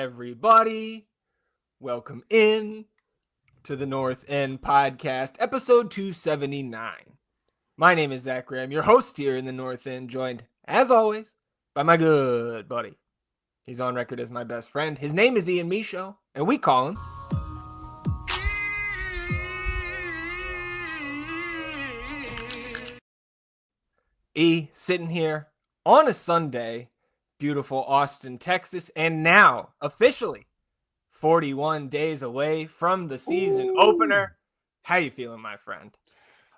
everybody. Welcome in to the North End Podcast, episode 279. My name is Zach Graham, your host here in the North End, joined, as always, by my good buddy. He's on record as my best friend. His name is Ian Michaud, and we call him E, sitting here on a Sunday, beautiful Austin, Texas, and now officially 41 days away from the season opener. How you feeling, my friend?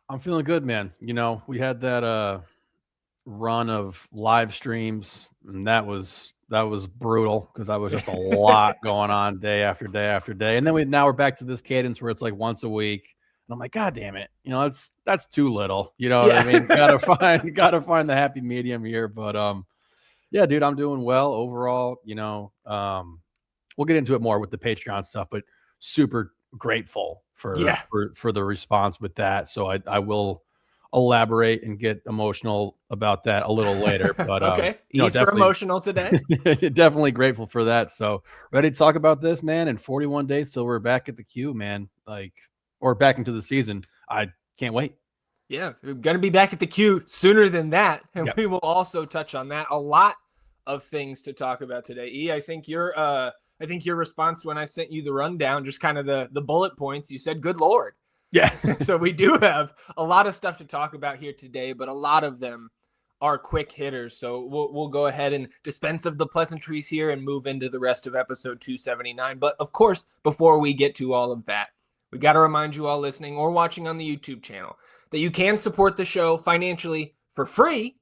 I'm feeling good, man. You know, we had that run of live streams, and that was brutal because I was just a lot going on day after day after day. And then now we're back to this cadence where it's like once a week. And I'm like, God damn it. You know, that's too little. You know what I mean? Gotta find the happy medium here. But yeah, dude, I'm doing well overall. You know, we'll get into it more with the Patreon stuff, but super grateful for the response with that. So I will elaborate and get emotional about that a little later. But okay, he's for emotional today. Definitely grateful for that. So ready to talk about this, man. In 41 days till we're back at the queue, man. Or back into the season. I can't wait. Yeah, we're going to be back at the queue sooner than that. And we will also touch on that. A lot of things to talk about today. E, I think your response when I sent you the rundown, just kind of the bullet points, you said, good Lord. Yeah. So we do have a lot of stuff to talk about here today, but a lot of them are quick hitters. So we'll go ahead and dispense of the pleasantries here and move into the rest of episode 279. But of course, before we get to all of that, we got to remind you all listening or watching on the YouTube channel that you can support the show financially for free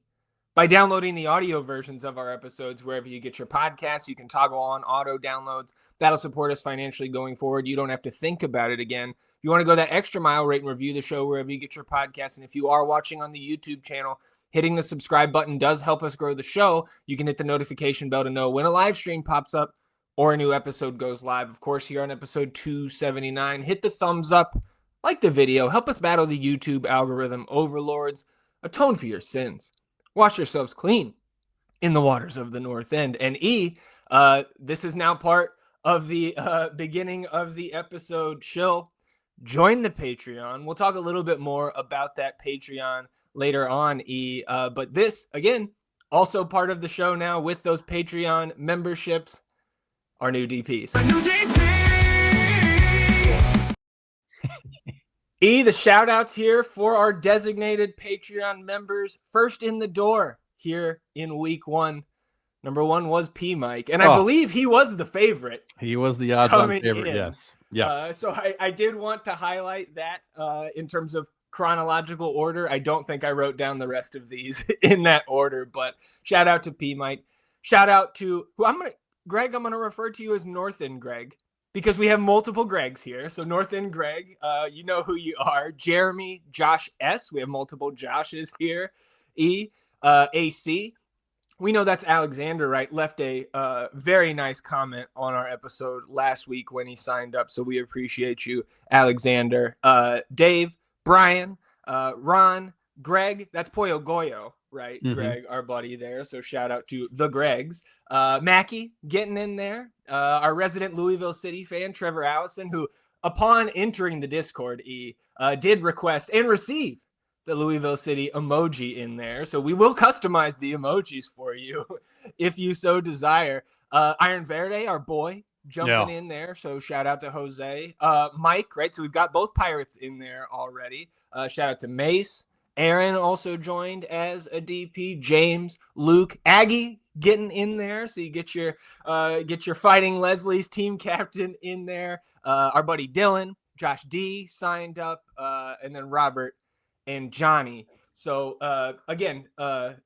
by downloading the audio versions of our episodes wherever you get your podcasts. You can toggle on auto downloads. That'll support us financially going forward. You don't have to think about it again. If you want to go that extra mile, rate and review the show wherever you get your podcasts. And if you are watching on the YouTube channel, hitting the subscribe button does help us grow the show. You can hit the notification bell to know when a live stream pops up or a new episode goes live. Of course, here on episode 279, hit the thumbs up, like the video, help us battle the YouTube algorithm overlords, atone for your sins, wash yourselves clean in the waters of the North End. And E, this is now part of the beginning of the episode show. Join the Patreon. We'll talk a little bit more about that Patreon later on, E. But this, again, also part of the show now with those Patreon memberships. Our new DPs. E, the shout outs here for our designated Patreon members. First in the door here in week one. Number one was P Mike. And I believe he was the favorite. He was the odds on favorite. Yes. Yeah. So I did want to highlight that in terms of chronological order. I don't think I wrote down the rest of these in that order, but shout out to P Mike. Shout out to Greg, I'm going to refer to you as North End Greg because we have multiple Gregs here. So North End Greg, you know who you are. Jeremy, Josh S. We have multiple Joshes here. E, AC. We know that's Alexander, right? Left a very nice comment on our episode last week when he signed up. So we appreciate you, Alexander. Dave, Brian, Ron, Greg. That's Poyo Goyo. Right, mm-hmm. Greg, our buddy there. So shout out to the Gregs. Mackie getting in there. Our resident Louisville City fan, Trevor Allison, who upon entering the Discord, did request and receive the Louisville City emoji in there. So we will customize the emojis for you if you so desire. Iron Verde, our boy, jumping in there. So shout out to Jose. Mike, right? So we've got both Pirates in there already. Shout out to Mace. Aaron also joined as a DP. James, Luke, Aggie getting in there. So you get your Fighting Leslie's team captain in there. Our buddy Dylan, Josh D signed up, and then Robert and Johnny. So again,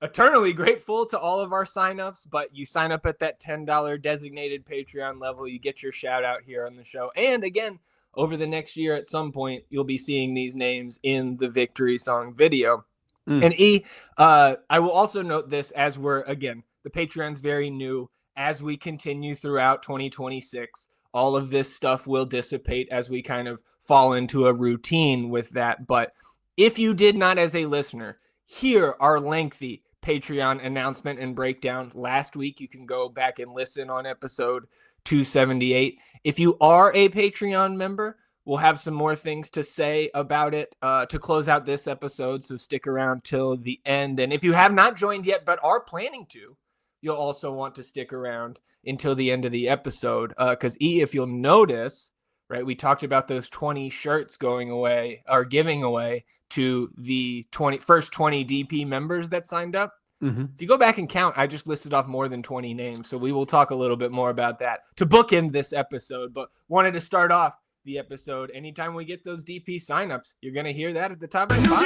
eternally grateful to all of our signups, but you sign up at that $10 designated Patreon level, you get your shout out here on the show. And again, over the next year, at some point, you'll be seeing these names in the Victory Song video. And E, I will also note this as the Patreon's very new. As we continue throughout 2026, all of this stuff will dissipate as we kind of fall into a routine with that. But if you did not, as a listener, hear our lengthy Patreon announcement and breakdown last week. You can go back and listen on episode 278. If you are a Patreon member, we'll have some more things to say about it to close out this episode, so stick around till the end. And if you have not joined yet but are planning to, you'll also want to stick around until the end of the episode. Because if you'll notice, right, we talked about those 20 shirts going away or giving away to the first 20 DP members that signed up. Mm-hmm. If you go back and count, I just listed off more than 20 names. So we will talk a little bit more about that to bookend this episode, but wanted to start off the episode. Anytime we get those DP signups, you're going to hear that at the top of the pod.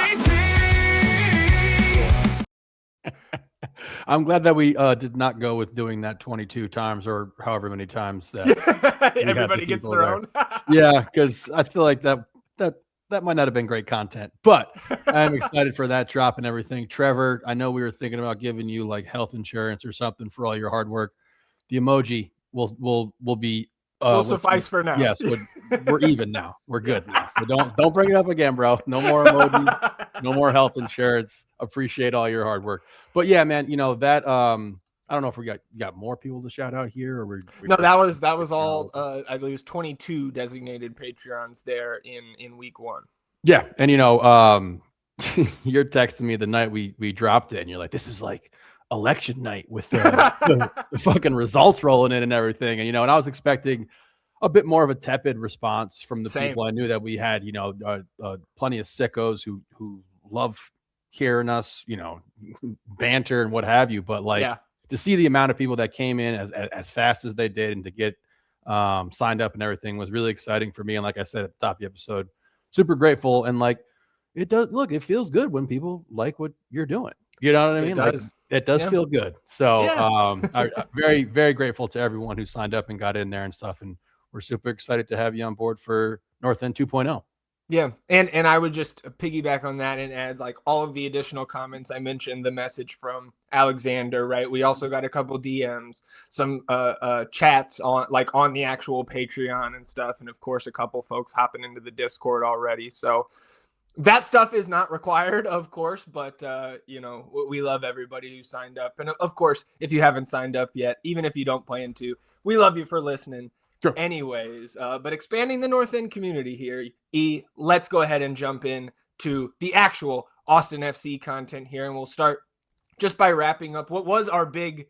I'm glad that we did not go with doing that 22 times or however many times that everybody gets their own. Yeah, because I feel like that might not have been great content, but I'm excited for that drop and everything. Trevor, I know we were thinking about giving you like health insurance or something for all your hard work. The emoji will be will suffice for now. Yes, we're even now. We're good now. So don't bring it up again, bro. No more emojis. No more health insurance. Appreciate all your hard work. But yeah, man, that I don't know if we got more people to shout out here or no, that was all. I believe it was 22 designated Patreons there in week 1. Yeah, and you're texting me the night we dropped it, and you're like, this is like election night with the fucking results rolling in and everything, and I was expecting a bit more of a tepid response from the people. I knew that we had plenty of sickos who love hearing us banter and what have you, but to see the amount of people that came in as fast as they did and to get signed up and everything was really exciting for me. And like I said at the top of the episode, super grateful. And it feels good when people like what you're doing. You know what I mean? It does feel good. So I'm very, very grateful to everyone who signed up and got in there and stuff. And we're super excited to have you on board for North End 2.0. Yeah, and I would just piggyback on that and add all of the additional comments. I mentioned the message from Alexander, right? We also got a couple DMs, some chats on the actual Patreon and stuff, and of course a couple folks hopping into the Discord already. So that stuff is not required, of course, but we love everybody who signed up, and of course if you haven't signed up yet, even if you don't plan to, we love you for listening. Sure. Anyways, but expanding the North End community here, let's go ahead and jump in to the actual Austin FC content here. And we'll start just by wrapping up what was our big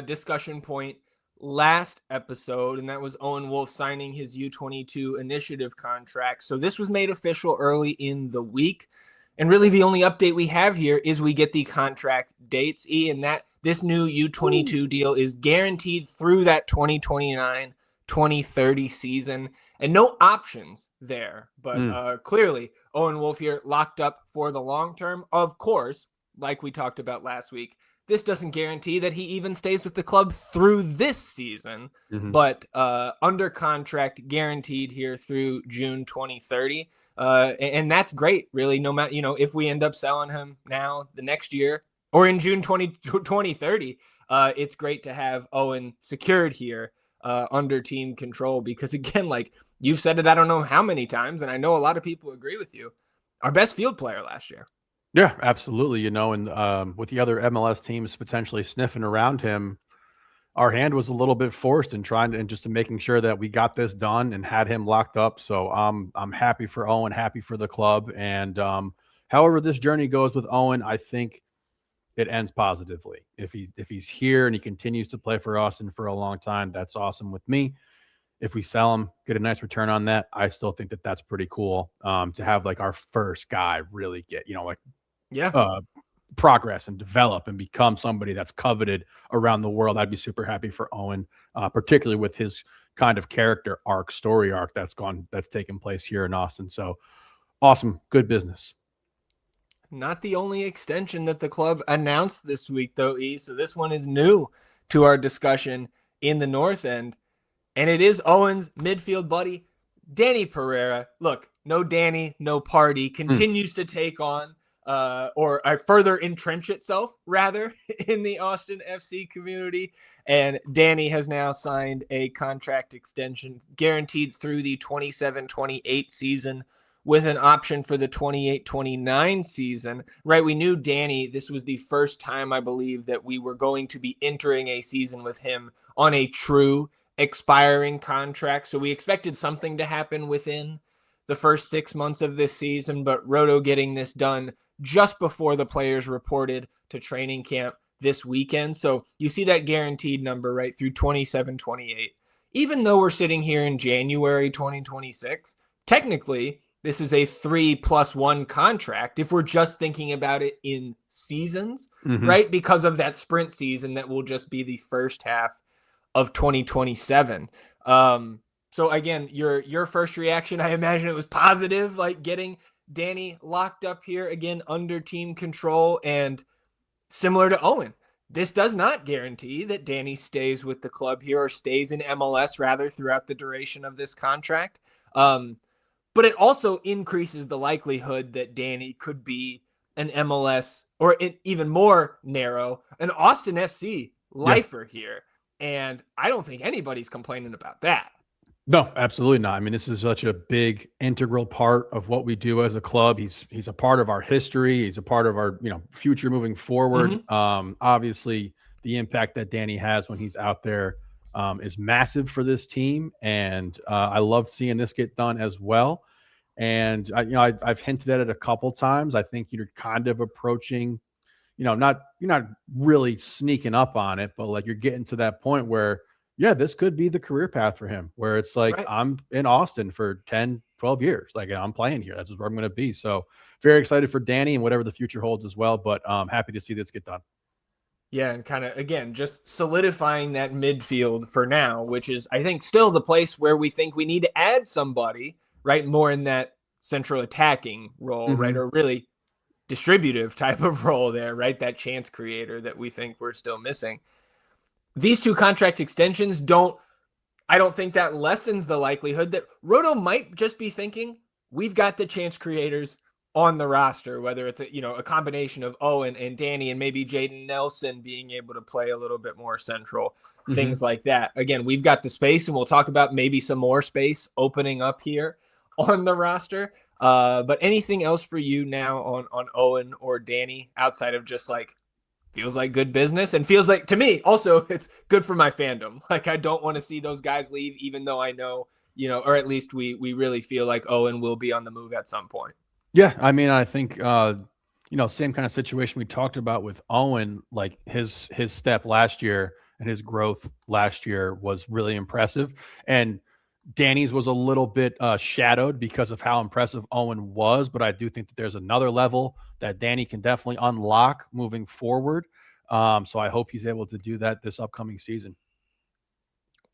discussion point last episode. And that was Owen Wolff signing his U-22 initiative contract. So this was made official early in the week. And really the only update we have here is we get the contract dates, and that this new U-22 deal is guaranteed through that 2029-2030 season, and no options there. But clearly, Owen Wolff here locked up for the long term. Of course, like we talked about last week, this doesn't guarantee that he even stays with the club through this season, but under contract guaranteed here through June 2030. And that's great, really, no matter, if we end up selling him now, the next year, or in June 2030, it's great to have Owen secured here under team control, because again, like you've said it, I don't know how many times, and I know a lot of people agree with you, our best field player last year. Yeah, absolutely. And with the other MLS teams potentially sniffing around him, our hand was a little bit forced in trying to, and just making sure that we got this done and had him locked up. So I'm happy for Owen, happy for the club. And however this journey goes with Owen, I think it ends positively. If he's here and he continues to play for us and for a long time, that's awesome with me. If we sell him, get a nice return on that, I still think that that's pretty cool to have like our first guy really get, progress and develop and become somebody that's coveted around the world. I'd be super happy for Owen, particularly with his kind of character arc, story arc that's taken place here in Austin. So awesome. Good business. Not the only extension that the club announced this week, though, E. So this one is new to our discussion in the North End, and it is Owen's midfield buddy, Dani Pereira. Look, no Danny, no party, continues to take on or further entrench itself, rather, in the Austin FC community. And Dani has now signed a contract extension guaranteed through the 27-28 season with an option for the 28-29 season, right? We knew Dani, this was the first time, I believe, that we were going to be entering a season with him on a true expiring contract. So we expected something to happen within the first 6 months of this season, but Roto getting this done just before the players reported to training camp this weekend. So you see that guaranteed number right through 27-28. Even though we're sitting here in January 2026, technically this is a 3+1 contract if we're just thinking about it in seasons, right? Because of that sprint season that will just be the first half of 2027. So again, your first reaction, I imagine it was positive, like getting Dani locked up here again under team control. And similar to Owen, this does not guarantee that Dani stays with the club here or stays in MLS rather throughout the duration of this contract. But it also increases the likelihood that Dani could be an MLS or even more narrow, an Austin FC lifer here. And I don't think anybody's complaining about that. No, absolutely not. I mean, this is such a big integral part of what we do as a club. He's a part of our history. He's a part of our, future moving forward. Obviously the impact that Dani has when he's out there is massive for this team. And I loved seeing this get done as well. And I've hinted at it a couple times. I think you're kind of approaching, you're not really sneaking up on it, but like you're getting to that point where, yeah, this could be the career path for him, where it's like, right, I'm in Austin for 10, 12 years. Like I'm playing here. That's where I'm going to be. So very excited for Dani and whatever the future holds as well, but happy to see this get done. Yeah, and kind of, again, just solidifying that midfield for now, which is, I think, still the place where we think we need to add somebody, right? More in that central attacking role, right? Or really distributive type of role there, right? That chance creator that we think we're still missing. These two contract extensions I don't think that lessens the likelihood that Roto might just be thinking, we've got the chance creators on the roster, whether it's a combination of Owen and Dani and maybe Jayden Nelson being able to play a little bit more central, things like that. Again, we've got the space, and we'll talk about maybe some more space opening up here on the roster. But anything else for you now on Owen or Dani outside of just like, feels like good business, and feels like, to me also, it's good for my fandom. Like I don't want to see those guys leave, even though I know, or at least we really feel like Owen will be on the move at some point. Yeah. I mean, I think, same kind of situation we talked about with Owen, like his step last year and his growth last year was really impressive. And Dani's was a little bit shadowed because of how impressive Owen was, but I do think that there's another level that Dani can definitely unlock moving forward. So I hope he's able to do that this upcoming season.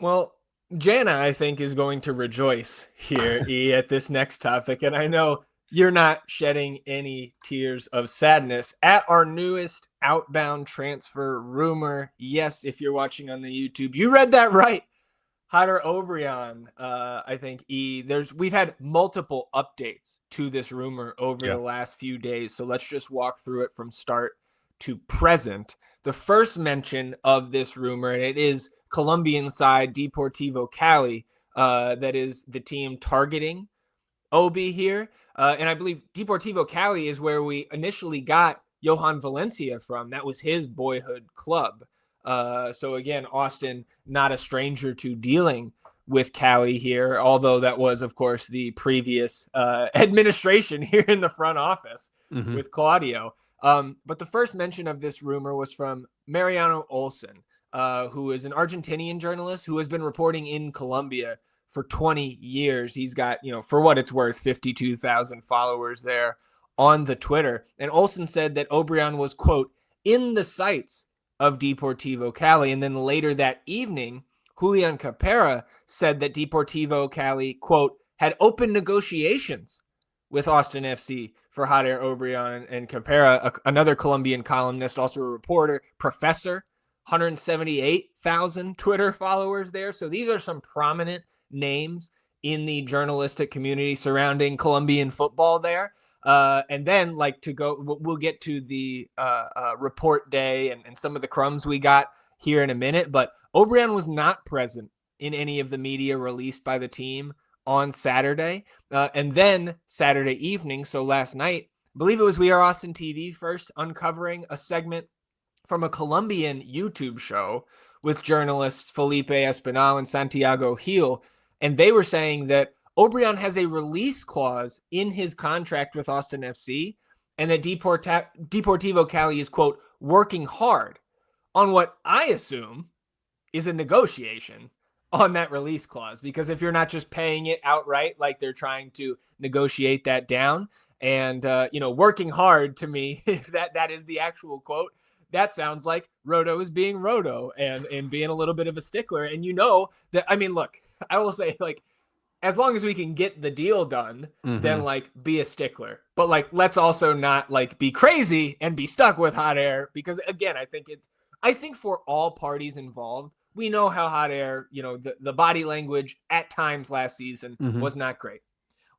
Well, Jana, I think, is going to rejoice here at this next topic, and I know you're not shedding any tears of sadness at our newest outbound transfer rumor. Yes, if you're watching on the YouTube, you read that right. Jáder Obrian, I think we've had multiple updates to this rumor over the last few days. So let's just walk through it from start to present. The first mention of this rumor, and it is Colombian side Deportivo Cali, that is the team targeting Obi here. And I believe Deportivo Cali is where we initially got Johan Valencia from. That was his boyhood club. So again, Austin, not a stranger to dealing with Cali here, although that was, of course, the previous administration here in the front office with Claudio. But the first mention of this rumor was from Mariano Olsen, who is an Argentinian journalist who has been reporting in Colombia for 20 years. He's got, for what it's worth, 52,000 followers there on the Twitter. And Olsen said that Obrian was, quote, in the sights of Deportivo Cali. And then later that evening, Julian Capera said that Deportivo Cali, quote, had open negotiations with Austin FC for Jáder Obrian and Capera, another Colombian columnist, also a reporter, professor, 178,000 Twitter followers there. So these are some prominent names in the journalistic community surrounding Colombian football there. And then we'll get to the report day and some of the crumbs we got here in a minute, but Obrian was not present in any of the media released by the team on Saturday. And then Saturday evening, so last night, I believe it was We Are Austin TV first, uncovering a segment from a Colombian YouTube show with journalists Felipe Espinal and Santiago Gil. And they were saying that Obrian has a release clause in his contract with Austin FC, and that Deportivo Cali is, quote, working hard on what I assume is a negotiation on that release clause. Because if you're not just paying it outright, like they're trying to negotiate that down, and, working hard, to me, if that is the actual quote, that sounds like Roto is being Roto and being a little bit of a stickler. And that, I mean, look, I will say, like, as long as we can get the deal done, then, like, be a stickler. But, like, let's also not, like, be crazy and be stuck with Hot Air, because, again, I think for all parties involved, we know how Hot Air, the body language at times last season was not great.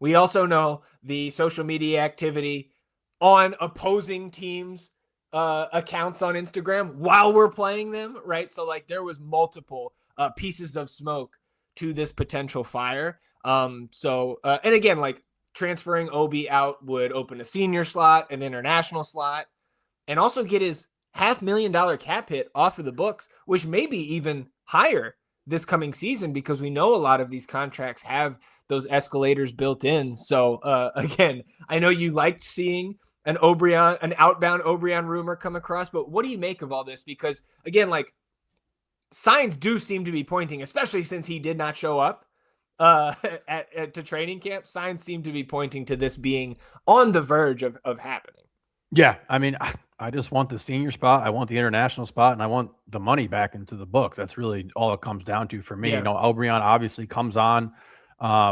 We also know the social media activity on opposing teams' accounts on Instagram while we're playing them, right? So, like, there was multiple pieces of smoke to this potential fire. And again, like, transferring Obi out would open a senior slot, an international slot, and also get his $500,000 cap hit off of the books, which may be even higher this coming season, because we know a lot of these contracts have those escalators built in. So again, I know you liked seeing an outbound Obrian rumor come across, but what do you make of all this? Because again, like, signs do seem to be pointing, especially since he did not show up to training camp. Signs seem to be pointing to this being on the verge of happening. Yeah, I mean, I just want the senior spot, I want the international spot, and I want the money back into the books. That's really all it comes down to for me. Yeah. Obrian obviously comes on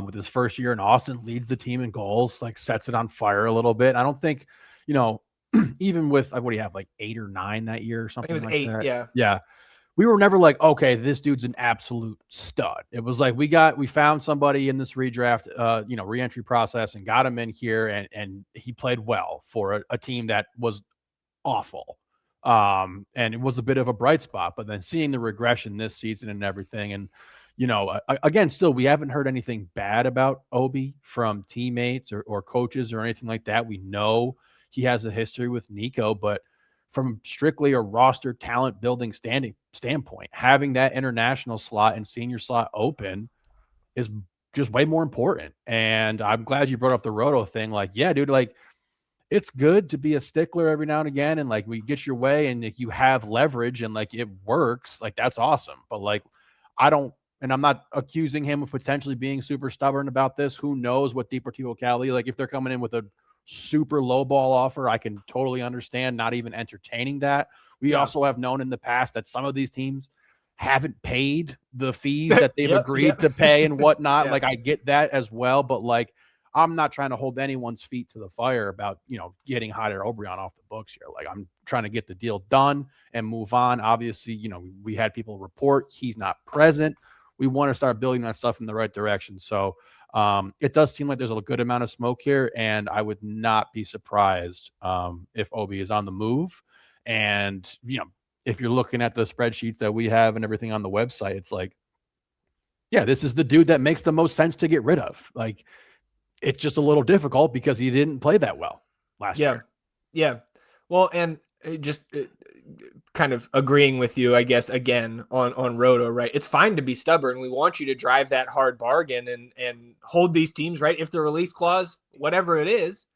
with his first year in Austin, leads the team in goals, like, sets it on fire a little bit. I don't think, even with, what do you have, like 8 or 9 that year or something? It was like 8, that? yeah. Yeah. We were never like, okay, this dude's an absolute stud. It was like, we found somebody in this redraft, reentry process, and got him in here, and he played well for a team that was awful. And it was a bit of a bright spot, but then seeing the regression this season and everything. And, again, still, we haven't heard anything bad about Obi from teammates or coaches or anything like that. We know he has a history with Nico, but from strictly a roster talent building standpoint, having that international slot and senior slot open is just way more important. And I'm glad you brought up the Roto thing. Like, yeah, dude, like, it's good to be a stickler every now and again, and, like, we get your way, and you have leverage, and, like, it works. Like, that's awesome. But, like, and I'm not accusing him of potentially being super stubborn about this. Who knows what Deportivo Cali, like, if they're coming in with a super low ball offer, I can totally understand not even entertaining that. We also have known in the past that some of these teams haven't paid the fees that they've agreed to pay and whatnot. Like, I get that as well, but, like, I'm not trying to hold anyone's feet to the fire about, getting Hot Air Obrian off the books here. Like, I'm trying to get the deal done and move on. Obviously, we had people report he's not present. We want to start building that stuff in the right direction. So it does seem like there's a good amount of smoke here, and I would not be surprised if Obi is on the move. And, if you're looking at the spreadsheets that we have and everything on the website, it's like, yeah, this is the dude that makes the most sense to get rid of. Like, it's just a little difficult because he didn't play that well last year. Yeah. Well, and just kind of agreeing with you, I guess, again, on Roto, right? It's fine to be stubborn. We want you to drive that hard bargain and hold these teams, right? If the release clause, whatever it is,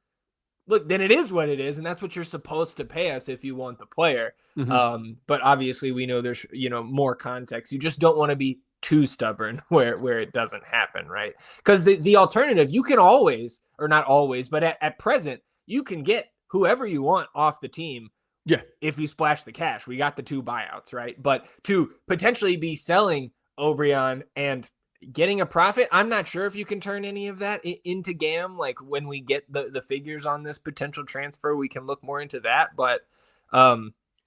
look, then it is what it is. And that's what you're supposed to pay us if you want the player. But obviously we know there's, more context. You just don't want to be too stubborn where it doesn't happen, right? Because the alternative, you can always, or not always, but at present, you can get whoever you want off the team. Yeah. If you splash the cash. We got the 2 buyouts, right? But to potentially be selling Obrian and getting a profit, I'm not sure if you can turn any of that into GAM. Like, when we get the figures on this potential transfer, we can look more into that. But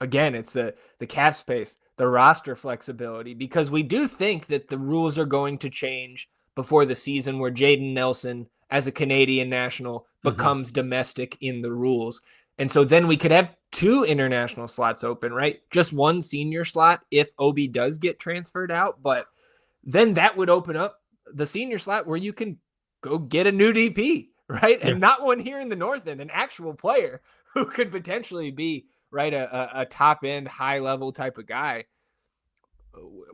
again, it's the cap space, the roster flexibility, because we do think that the rules are going to change before the season, where Jayden Nelson, as a Canadian national, becomes domestic in the rules. And so then we could have 2 international slots open, right? Just 1 senior slot if Obi does get transferred out. But then that would open up the senior slot where you can go get a new DP, right? And not one here in the North End, an actual player who could potentially be, right, a top end, high level type of guy.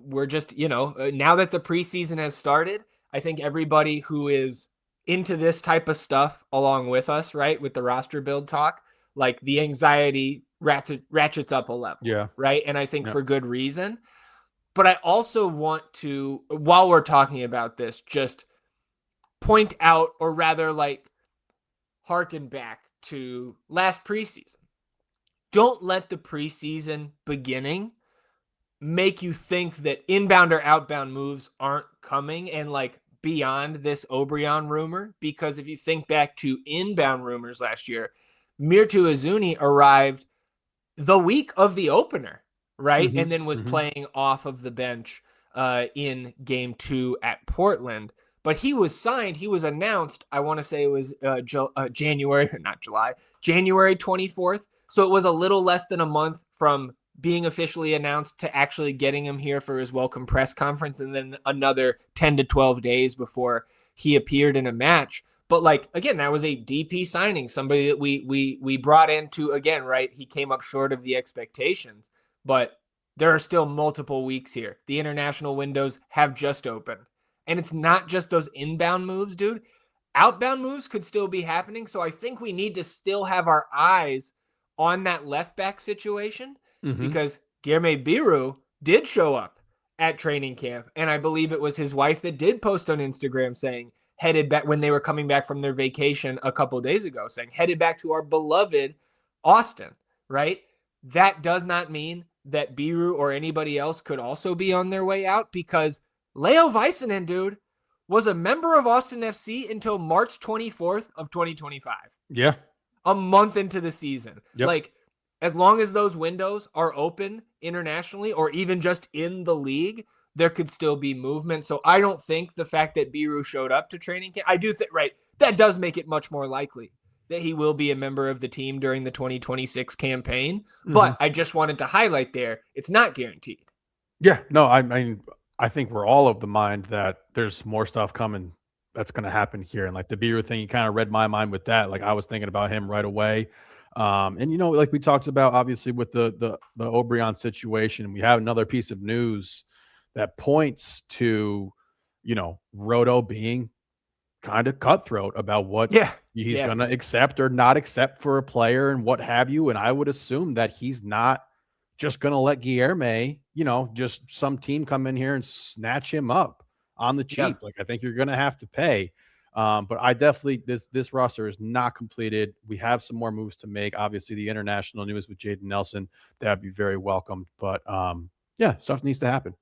We're just, now that the preseason has started, I think everybody who is into this type of stuff along with us, right, with the roster build talk, like the anxiety ratchets up a level. Yeah. Right. And I think for good reason. But I also want to, while we're talking about this, just point out, or rather like harken back to last preseason. Don't let the preseason beginning make you think that inbound or outbound moves aren't coming and like beyond this Obrian rumor. Because if you think back to inbound rumors last year, Mirtu Uzuni arrived the week of the opener, right? And then was playing off of the bench in game 2 at Portland. But he was signed. He was announced. I want to say it was January 24th. So it was a little less than a month from being officially announced to actually getting him here for his welcome press conference, and then another 10 to 12 days before he appeared in a match. But like, again, that was a DP signing, somebody that we brought into, again, right? He came up short of the expectations, but there are still multiple weeks here. The international windows have just opened. And it's not just those inbound moves, dude. Outbound moves could still be happening. So I think we need to still have our eyes on that left back situation, because Guilherme Biru did show up at training camp. And I believe it was his wife that did post on Instagram saying, headed back when they were coming back from their vacation a couple of days ago, saying headed back to our beloved Austin, right? That does not mean that Biru or anybody else could also be on their way out, because Leo Väisänen, dude, was a member of Austin FC until March 24th of 2025. Yeah. A month into the season. Yep. Like, as long as those windows are open internationally or even just in the league, there could still be movement. So I don't think the fact that Biru showed up to training camp, I do think, right, that does make it much more likely that he will be a member of the team during the 2026 campaign. But I just wanted to highlight there, it's not guaranteed. Yeah, no, I mean, I think we're all of the mind that there's more stuff coming that's going to happen here. And like the Biru thing, you kind of read my mind with that. Like I was thinking about him right away. And, like we talked about, obviously, with the Obrian situation, we have another piece of news that points to, Roto being kind of cutthroat about what he's going to accept or not accept for a player and what have you. And I would assume that he's not just going to let Guilherme, just some team come in here and snatch him up on the cheap. Yeah. Like, I think you're going to have to pay. But I definitely, this roster is not completed. We have some more moves to make. Obviously, the international news with Jayden Nelson, that'd be very welcome. But stuff needs to happen.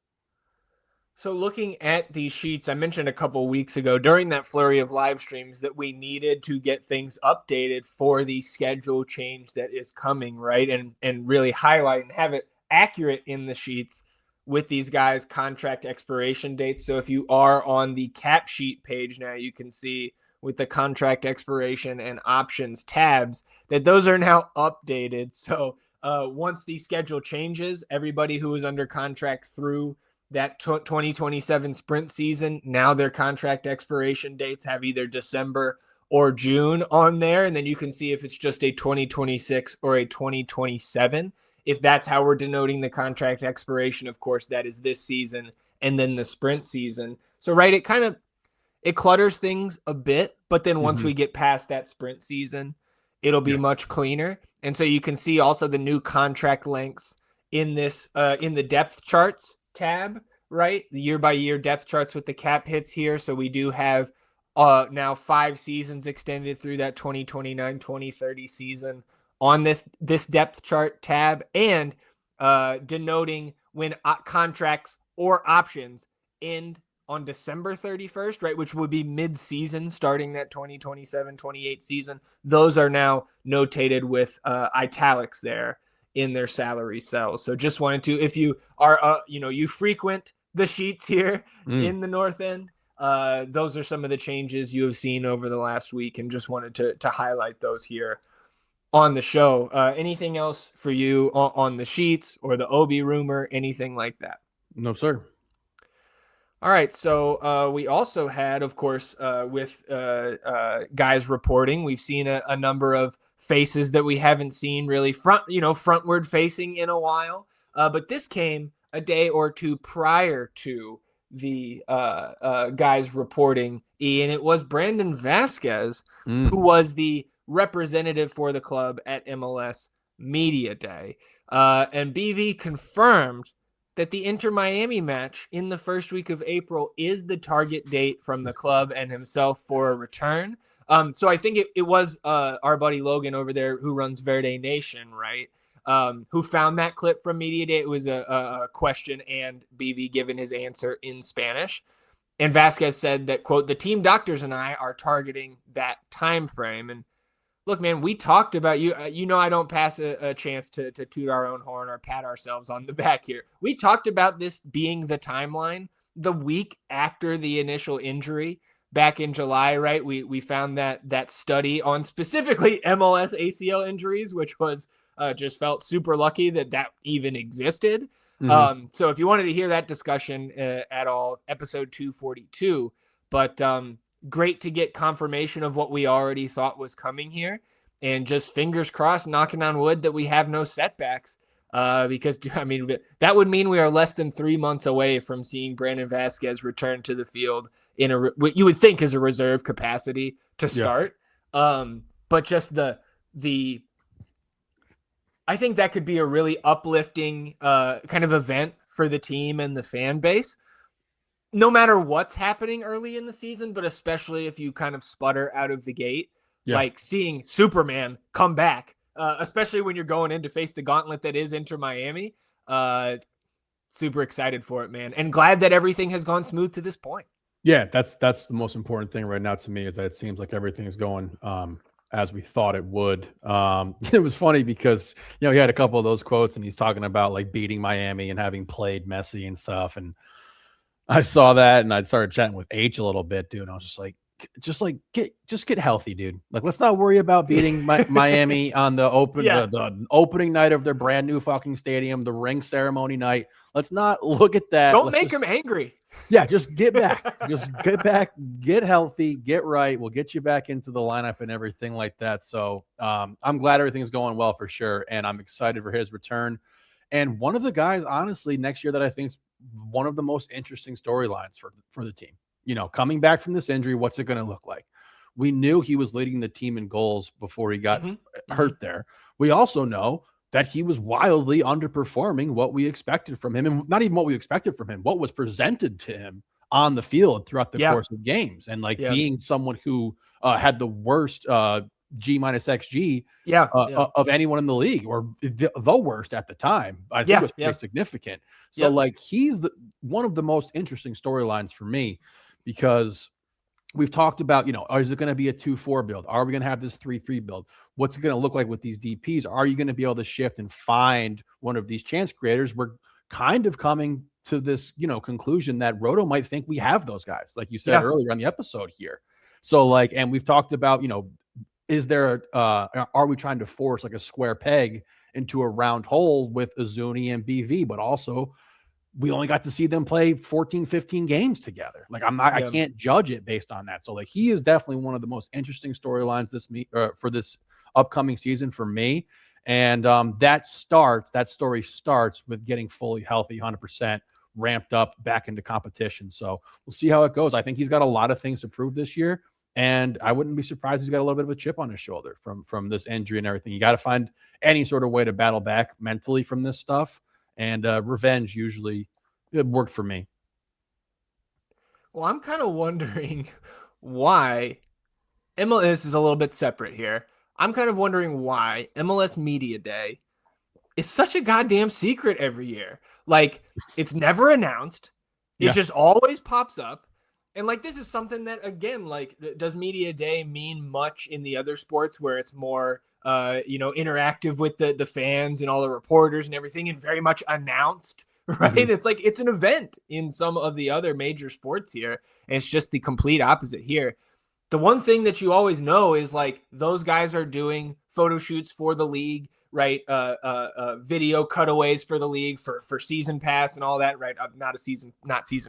So looking at these sheets, I mentioned a couple weeks ago during that flurry of live streams that we needed to get things updated for the schedule change that is coming, right? And really highlight and have it accurate in the sheets with these guys' contract expiration dates. So if you are on the cap sheet page now, you can see with the contract expiration and options tabs that those are now updated. So once the schedule changes, everybody who is under contract through that 2027 sprint season, now their contract expiration dates have either December or June on there. And then you can see if it's just a 2026 or a 2027. If that's how we're denoting the contract expiration, of course, that is this season and then the sprint season. So, right, it clutters things a bit, but then once we get past that sprint season, it'll be much cleaner. And so you can see also the new contract lengths in this, in the depth charts tab, right? The year by year depth charts with the cap hits here. So we do have now 5 seasons extended through that 2029-2030 season on this depth chart tab, and denoting when contracts or options end on December 31st, right, which would be mid-season starting that 2027-28 season. Those are now notated with italics there in their salary cells. So just wanted to, if you are, you frequent the sheets here in the North End, those are some of the changes you have seen over the last week, and just wanted to highlight those here on the show. Anything else for you on the sheets or the Obi rumor, anything like that? No, sir. All right, so we also had, of course, with guys reporting, we've seen a number of faces that we haven't seen really frontward facing in a while. But this came a day or two prior to the guys reporting, and it was Brandon Vazquez, who was the representative for the club at MLS Media Day. And BV confirmed that the Inter Miami match in the first week of April is the target date from the club and himself for a return. So I think it was our buddy Logan over there who runs Verde Nation, right? Who found that clip from Media Day. It was a question and BV given his answer in Spanish. And Vazquez said that, quote, the team doctors and I are targeting that time frame. And look, man, we talked about you. I don't pass a chance to toot our own horn or pat ourselves on the back here. We talked about this being the timeline the week after the initial injury back in July, right? We found that study on specifically MLS ACL injuries, which was just felt super lucky that even existed. Mm-hmm. So if you wanted to hear that discussion at all, episode 242, but great to get confirmation of what we already thought was coming here, and just fingers crossed, knocking on wood, that we have no setbacks, because I mean, that would mean we are less than 3 months away from seeing Brandon Vazquez return to the field in what you would think is a reserve capacity to start. But just the I think that could be a really uplifting kind of event for the team and the fan base, no matter what's happening early in the season, but especially if you kind of sputter out of the gate, like seeing Superman come back, especially when you're going in to face the gauntlet that is Inter Miami. Super excited for it, man. And glad that everything has gone smooth to this point. Yeah, that's the most important thing right now to me, is that it seems like everything is going as we thought it would. It was funny because, he had a couple of those quotes and he's talking about like beating Miami and having played Messi and stuff. And I saw that and I started chatting with H a little bit, dude. And I was just like, get healthy, dude. Like, let's not worry about beating Miami on the opening night of their brand new fucking stadium, the ring ceremony night. Let's not look at that. Don't make them angry. Yeah, just get back. Just get back, get healthy, get right. We'll get you back into the lineup and everything like that. So I'm glad everything's going well for sure. And I'm excited for his return. And one of the guys, honestly, next year that I think is one of the most interesting storylines for the team. Coming back from this injury, what's it going to look like? We knew he was leading the team in goals before he got hurt there. We also know that he was wildly underperforming what we expected from him, and not even what we expected from him, what was presented to him on the field throughout the course of games. And being someone who had the worst G-XG of anyone in the league, or the worst at the time. I think it was pretty significant. So he's one of the most interesting storylines for me, because we've talked about, is it going to be a 2-4 build? Are we going to have this 3-3 build? What's it going to look like with these DPs? Are you going to be able to shift and find one of these chance creators? We're kind of coming to this, conclusion that Roto might think we have those guys, like you said earlier on the episode here. So and we've talked about, is there are we trying to force like a square peg into a round hole with Uzuni and BV, but also we only got to see them play 14, 15 games together. I can't judge it based on that. So he is definitely one of the most interesting storylines for this upcoming season for me. And that story starts with getting fully healthy, 100% ramped up back into competition. So we'll see how it goes. I think he's got a lot of things to prove this year. And I wouldn't be surprised he's got a little bit of a chip on his shoulder from this injury and everything. You got to find any sort of way to battle back mentally from this stuff. And revenge usually it worked for me. Well, I'm kind of wondering why MLS is a little bit separate here. I'm kind of wondering why MLS Media Day is such a goddamn secret every year. It's never announced. It just always pops up. And this is something that, again, does Media Day mean much in the other sports where it's more, interactive with the fans and all the reporters and everything, and very much announced, right? Mm-hmm. It's an event in some of the other major sports here. And it's just the complete opposite here. The one thing that you always know is those guys are doing photo shoots for the league. right? Video cutaways for the league for season pass and all that, right? Not season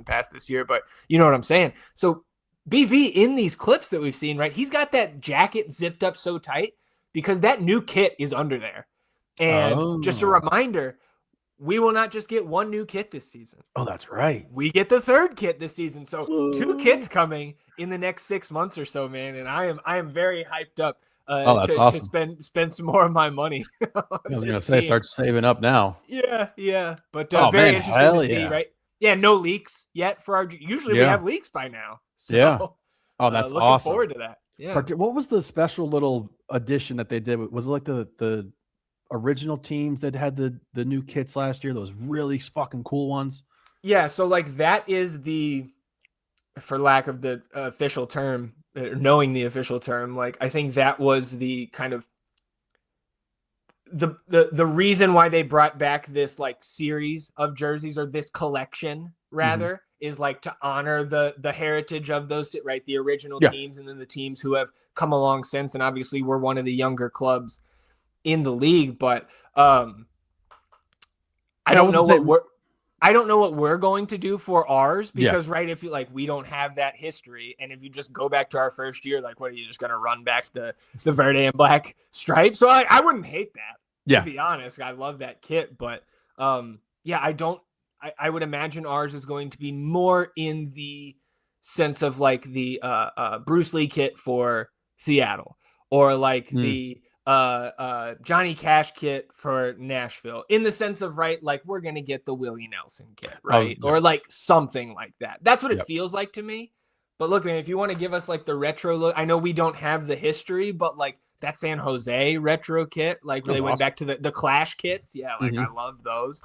pass this year, but you know what I'm saying. So BV in these clips that we've seen, right? He's got that jacket zipped up so tight because that new kit is under there. And just a reminder, we will not just get one new kit this season. Oh, that's right. We get the third kit this season. So 2 kits coming in the next 6 months or so, man. And I am very hyped up that's awesome. to spend some more of my money. I was going to say, start saving up now. Yeah. But very interesting to see, right? Yeah, no leaks yet for our. Usually we have leaks by now. So, yeah. Oh, that's looking awesome. Forward to that. Yeah. What was the special little addition that they did? Was it like the original teams that had the new kits last year? Those really fucking cool ones. Yeah. So like that is for lack of the official term, knowing the official term, like I think that was the kind of the reason why they brought back this like series of jerseys, or this collection rather, is like to honor the heritage of those, right? The original teams, and then the teams who have come along since. And obviously we're one of the younger clubs in the league, but I don't know what we're going to do for ours, because right, if you like, we don't have that history. And if you just go back to our first year, like, what are you just going to run back the verde and black stripes? So I wouldn't hate that. To be honest, I love that kit, but I would imagine ours is going to be more in the sense of like the Bruce Lee kit for Seattle, or like the Johnny Cash kit for Nashville, in the sense of, right, like we're going to get the Willie Nelson kit, right? Or like something like that. That's what it feels like to me. But look, man, if you want to give us like the retro look, I know we don't have the history, but like that San Jose retro kit, like where they went back to the Clash kits. Yeah, like I love those.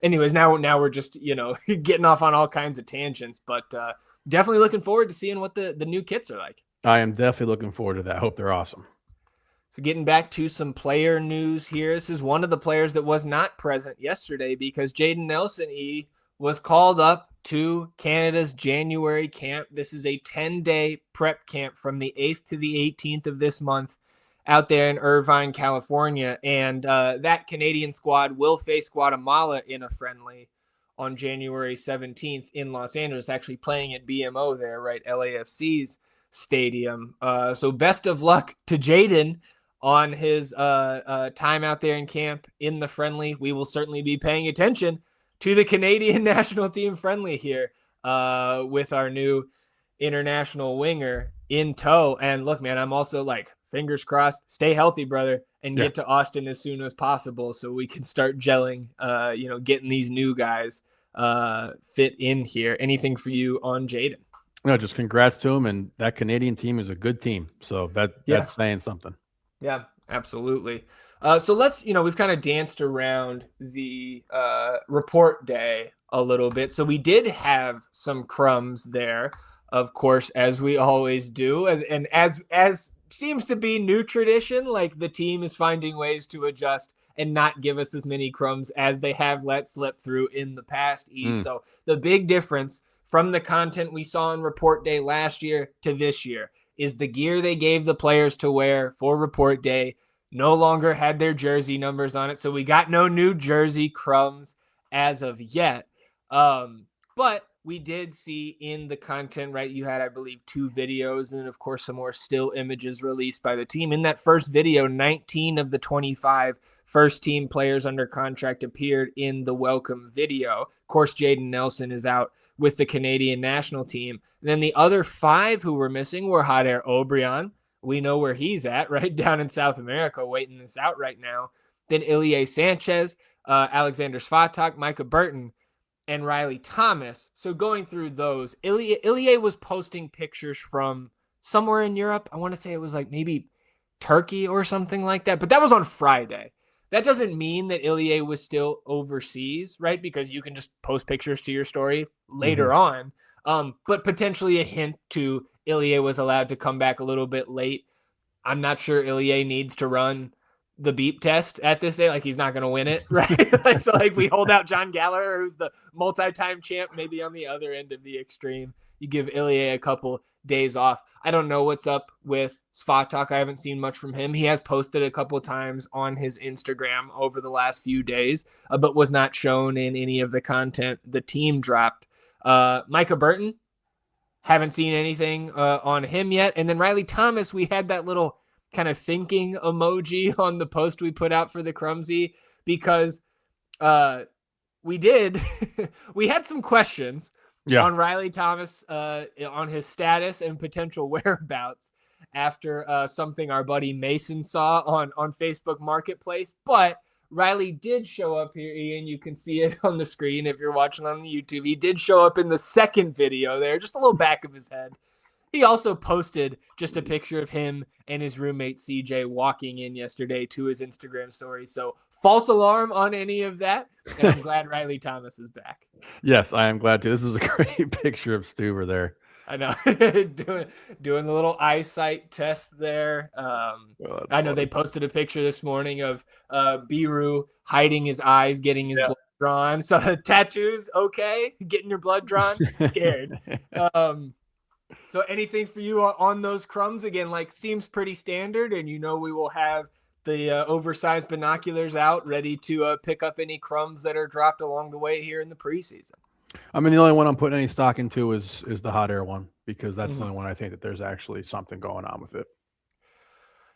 Anyways, now we're just, getting off on all kinds of tangents, but definitely looking forward to seeing what the new kits are like. I am definitely looking forward to that. I hope they're awesome. So getting back to some player news here. This is one of the players that was not present yesterday, because Jayden Nelson was called up to Canada's January camp. This is a 10-day prep camp from the 8th to the 18th of this month out there in Irvine, California. And that Canadian squad will face Guatemala in a friendly on January 17th in Los Angeles, actually playing at BMO there, right? LAFC's stadium. So best of luck to Jayden on his time out there in camp in the friendly. We will certainly be paying attention to the Canadian national team friendly here with our new international winger in tow. And look, man, I'm also like, fingers crossed, stay healthy, brother, and get to Austin as soon as possible so we can start gelling, getting these new guys fit in here. Anything for you on Jayden? No, just congrats to him. And that Canadian team is a good team. So that's saying something. Yeah, absolutely. So let's, we've kind of danced around the report day a little bit. So we did have some crumbs there, of course, as we always do. And as seems to be new tradition, like the team is finding ways to adjust and not give us as many crumbs as they have let slip through in the past. So the big difference from the content we saw on report day last year to this year is the gear they gave the players to wear for report day no longer had their jersey numbers on it. So we got no new jersey crumbs as of yet. But we did see in the content, right, you had, I believe, 2 videos and, of course, some more still images released by the team. In that first video, 19 of the 25 first-team players under contract appeared in the welcome video. Of course, Jayden Nelson is out with the Canadian national team. And then the other 5 who were missing were Jáder Obrian. We know where he's at, right, down in South America, waiting this out right now. Then Ilie Sanchez, Alexander Svatak, Micah Burton, and Riley Thomas. So going through those, Ilie was posting pictures from somewhere in Europe. I want to say it was like maybe Turkey or something like that, but that was on Friday. That doesn't mean that Ilie was still overseas, right? Because you can just post pictures to your story later on. But potentially a hint to Ilie was allowed to come back a little bit late. I'm not sure Ilie needs to run the beep test at this day. Like, he's not going to win it, right? So we hold out John Gallagher, who's the multi-time champ, maybe on the other end of the extreme. You give Ilie a couple days off. I don't know what's up with Svatak. I haven't seen much from him. He has posted a couple times on his Instagram over the last few days, but was not shown in any of the content the team dropped. Micah Burton, haven't seen anything on him yet. And then Riley Thomas, we had that little kind of thinking emoji on the post we put out for the Crumsy because we had some questions on Riley Thomas on his status and potential whereabouts after something our buddy Mason saw on Facebook Marketplace. But Riley did show up here, Ian. You can see it on the screen if you're watching on the YouTube. He did show up in the second video there, just a little back of his head. He also posted just a picture of him and his roommate CJ walking in yesterday to his Instagram story. So false alarm on any of that. And I'm glad Riley Thomas is back. Yes, I am glad to. This is a great picture of Stuber there. I know. doing the little eyesight test there. I know they posted a picture this morning of Biru hiding his eyes, getting his blood drawn. So tattoos, okay. Getting your blood drawn, scared. So anything for you on those crumbs? Again, like seems pretty standard, and we will have the oversized binoculars out ready to pick up any crumbs that are dropped along the way here in the preseason. I mean, the only one I'm putting any stock into is the hot air one, because that's the only one I think that there's actually something going on with it.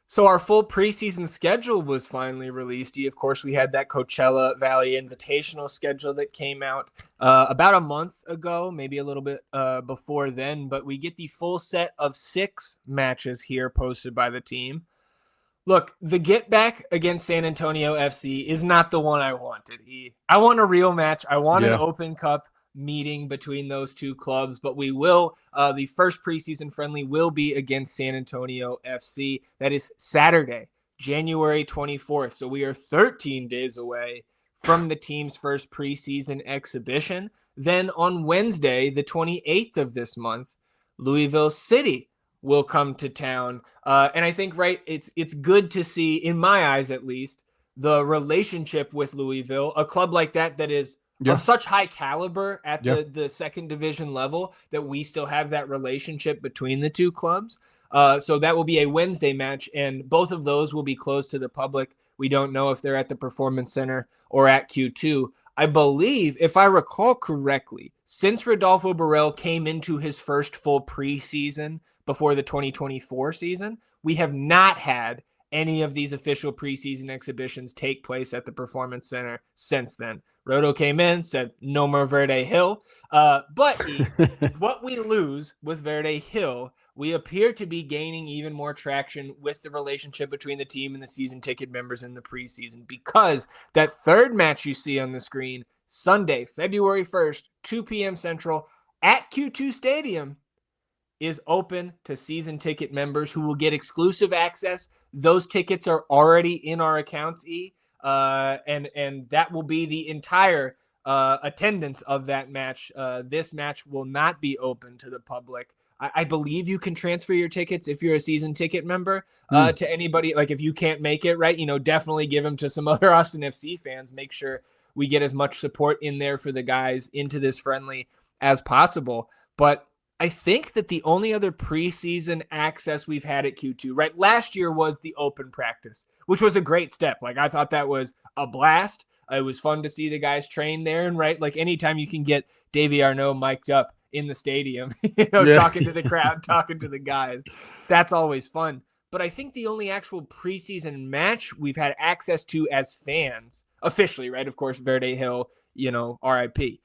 So our full preseason schedule was finally released. Of course, we had that Coachella Valley Invitational schedule that came out about a month ago, maybe a little bit before then. But we get the full set of 6 matches here posted by the team. Look, the get back against San Antonio FC is not the one I wanted. I want a real match. I want an Open Cup meeting between those two clubs, but we will the first preseason friendly will be against San Antonio FC. That is Saturday, January 24th. So we are 13 days away from the team's first preseason exhibition. Then on Wednesday, the 28th of this month, Louisville City will come to town. And I think, it's good to see, in my eyes at least, the relationship with Louisville, a club like that is of such high caliber at the second division level, that we still have that relationship between the two clubs. So that will be a Wednesday match, and both of those will be closed to the public. We don't know if they're at the Performance Center or at Q2. I believe, if I recall correctly, since Rodolfo Borrell came into his first full preseason before the 2024 season, we have not had any of these official preseason exhibitions take place at the Performance Center since then. Roto came in, said no more Verde Hill. But what we lose with Verde Hill, we appear to be gaining even more traction with the relationship between the team and the season ticket members in the preseason, because that third match you see on the screen, Sunday, February 1st, 2 p.m. Central at Q2 Stadium, is open to season ticket members who will get exclusive access. Those tickets are already in our accounts, and that will be the entire attendance of that match. This match will not be open to the public. I believe you can transfer your tickets if you're a season ticket member to anybody. Like if you can't make it, definitely give them to some other Austin FC fans. Make sure we get as much support in there for the guys into this friendly as possible. But I think that the only other preseason access we've had at Q2, last year was the open practice, which was a great step. I thought that was a blast. It was fun to see the guys train there. And anytime you can get Davy Arnaud mic'd up in the stadium, talking to the crowd, talking to the guys, that's always fun. But I think the only actual preseason match we've had access to as fans, officially, of course, Verde Hill, RIP.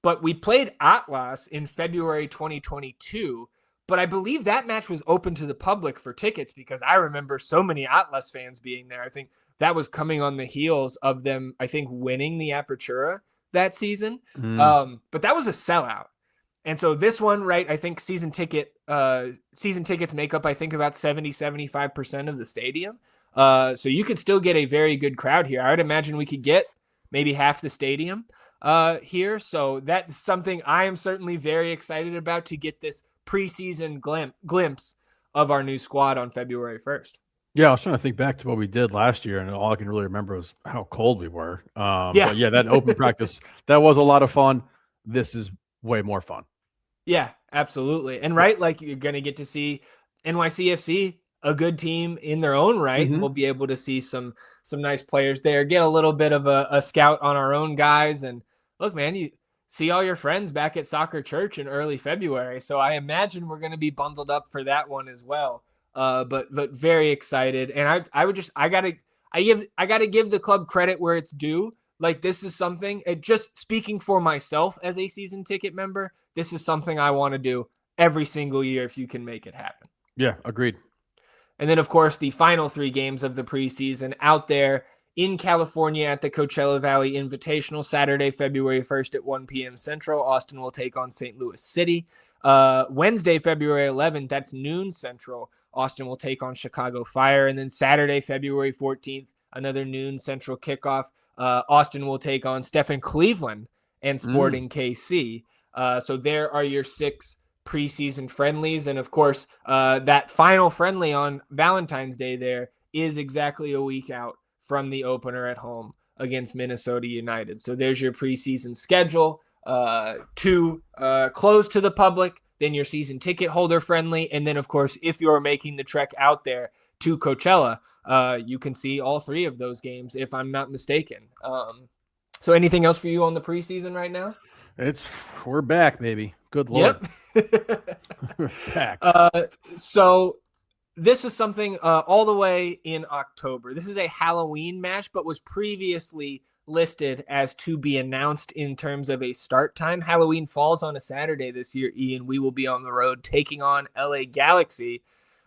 But we played Atlas in February 2022, but I believe that match was open to the public for tickets, because I remember so many Atlas fans being there. I think that was coming on the heels of them, winning the Apertura that season. But that was a sellout. And so this one, I think season tickets make up, about 70-75% of the stadium. So you could still get a very good crowd here. I would imagine we could get maybe half the stadium here. So that's something I am certainly very excited about, to get this preseason glimpse of our new squad on February 1st. Yeah, I was trying to think back to what we did last year, and all I can really remember was how cold we were. But that open practice, that was a lot of fun. This is way more fun. Yeah, absolutely. And right, like you're going to get to see NYCFC, a good team in their own right, and we'll be able to see some nice players there, get a little bit of a scout on our own guys. And look, man, you see all your friends back at Soccer Church in early February. So I imagine we're going to be bundled up for that one as well. But very excited. And I gotta give the club credit where it's due. Like, this is something, just speaking for myself as a season ticket member, this is something I want to do every single year if you can make it happen. Yeah, agreed. And then, of course, the final 3 games of the preseason out there in California at the Coachella Valley Invitational, Saturday, February 1st at 1 p.m. Central. Austin will take on St. Louis City. Wednesday, February 11th, that's noon Central. Austin will take on Chicago Fire. And then Saturday, February 14th, another noon Central kickoff. Austin will take on Stephen Cleveland and Sporting KC. So there are your 6 preseason friendlies. And of course, that final friendly on Valentine's Day there is exactly a week out from the opener at home against Minnesota United. So there's your preseason schedule to close to the public, then your season ticket holder friendly. And then, of course, if you're making the trek out there to Coachella, you can see all 3 of those games, if I'm not mistaken. So anything else for you on the preseason right now? We're back, baby. Good Lord. Yep. We're back. So this is something all the way in October. This is a Halloween match, but was previously listed as to be announced in terms of a start time. Halloween falls on a Saturday this year, Ian. We will be on the road taking on LA Galaxy.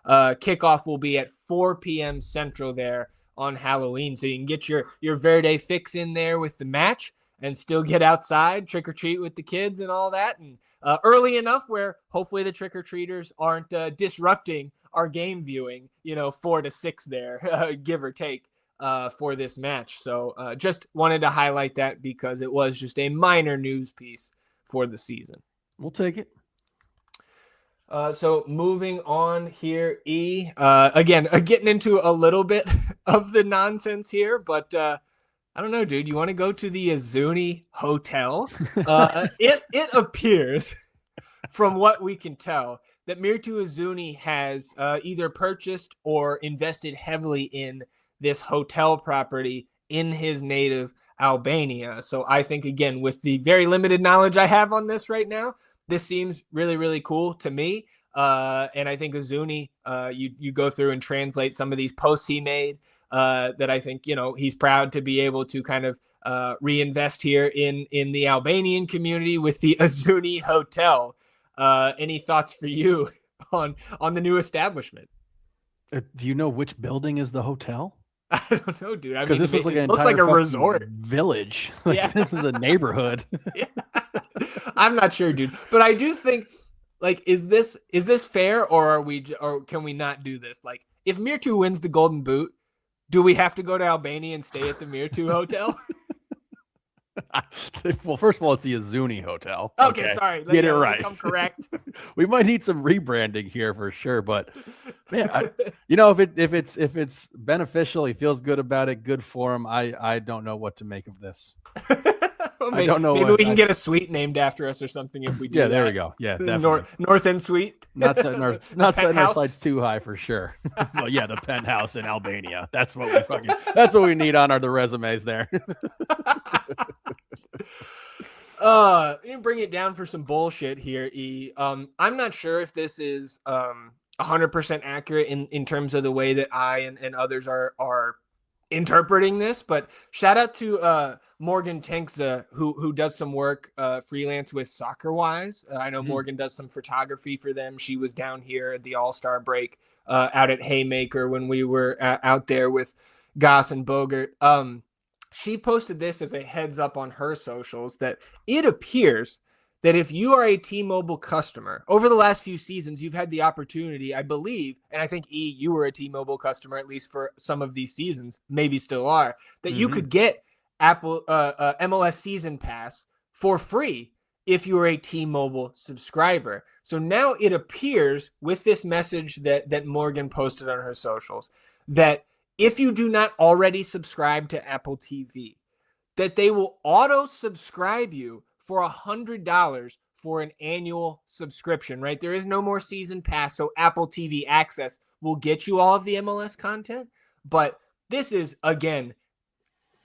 Kickoff will be at 4 p.m. Central there on Halloween. So you can get your Verde fix in there with the match and still get outside, trick or treat with the kids and all that. And early enough where hopefully the trick or treaters aren't disrupting our game viewing, 4 to 6 there, give or take, for this match. So just wanted to highlight that because it was just a minor news piece for the season. We'll take it. So moving on here, again, getting into a little bit of the nonsense here, but I don't know, dude. You want to go to the Uzuni Hotel? It appears, from what we can tell, that Mirtu Uzuni has either purchased or invested heavily in this hotel property in his native Albania. So I think, again, with the very limited knowledge I have on this right now, this seems really, really cool to me. And I think Uzuni, you go through and translate some of these posts he made that I think, he's proud to be able to kind of reinvest here in the Albanian community with the Uzuni Hotel. Any thoughts for you on the new establishment? Do you know which building is the hotel? I don't know, dude. I mean, this looks like a resort village. This is a neighborhood. Yeah. I'm not sure, dude, but I do think, like, is this fair, or can we not do this? Like, if Mirtu wins the Golden Boot, do we have to go to Albania and stay at the Mirtu Hotel? Well, first of all, it's the Uzuni Hotel. Okay, sorry. Get it right. I'm correct. We might need some rebranding here for sure, but man, if it's beneficial, he feels good about it. Good for him. I don't know what to make of this. I don't know. Maybe we can get a suite named after us or something if we do. Yeah, there we go. Yeah, definitely. North End Suite. Not setting our sights too high for sure. Well, yeah, the penthouse in Albania. That's what we need on the resumes there. You bring it down for some bullshit here, E. I'm not sure if this is 100% accurate in terms of the way that I and others are interpreting this, but shout out to Morgan Tankza, who does some work freelance with Soccer Wise. I know Morgan does some photography for them. She was down here at the All-Star break out at Haymaker when we were out there with Goss and Bogert. She posted this as a heads up on her socials that it appears that if you are a T-Mobile customer, over the last few seasons, you've had the opportunity, I believe, and I think, E, you were a T-Mobile customer, at least for some of these seasons, maybe still are, that you could get Apple MLS Season Pass for free if you are a T-Mobile subscriber. So now it appears with this message that Morgan posted on her socials that if you do not already subscribe to Apple TV, that they will auto-subscribe you for $100 for an annual subscription, right? There is no more season pass, so Apple TV access will get you all of the MLS content. But this is, again,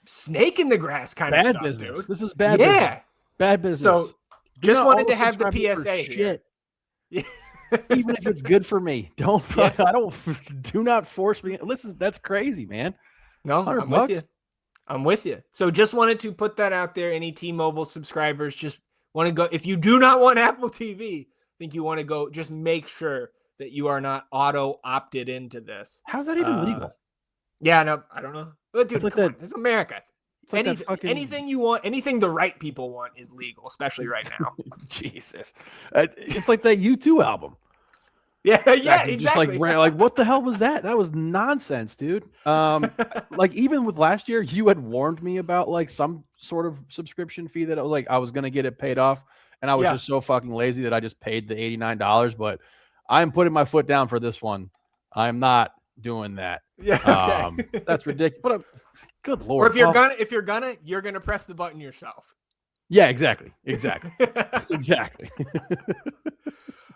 snake in the grass kind of stuff, business. dude. This is bad business. Bad business. So just wanted to have the PSA here. Even if it's good for me, do not force me. Listen, that's crazy, man. No, I'm with you. I'm with you. So just wanted to put that out there. Any T-Mobile subscribers just want to go. If you do not want Apple TV, I think you want to go. Just make sure that you are not auto opted into this. How's that even legal? Yeah, no, I don't know. But dude, it's like come on, this is America. Like anything you want, anything the right people want is legal, especially right now. Jesus, it's like that U2 album. Yeah, exactly. Just like what the hell was that? That was nonsense, dude. Like even with last year, you had warned me about like some sort of subscription fee that I was gonna get it paid off, and I was just so fucking lazy that I just paid the $89. But I'm putting my foot down for this one. I'm not doing that. Yeah, okay. That's ridiculous. But good lord. Or if you're gonna press the button yourself. Yeah, exactly. Exactly.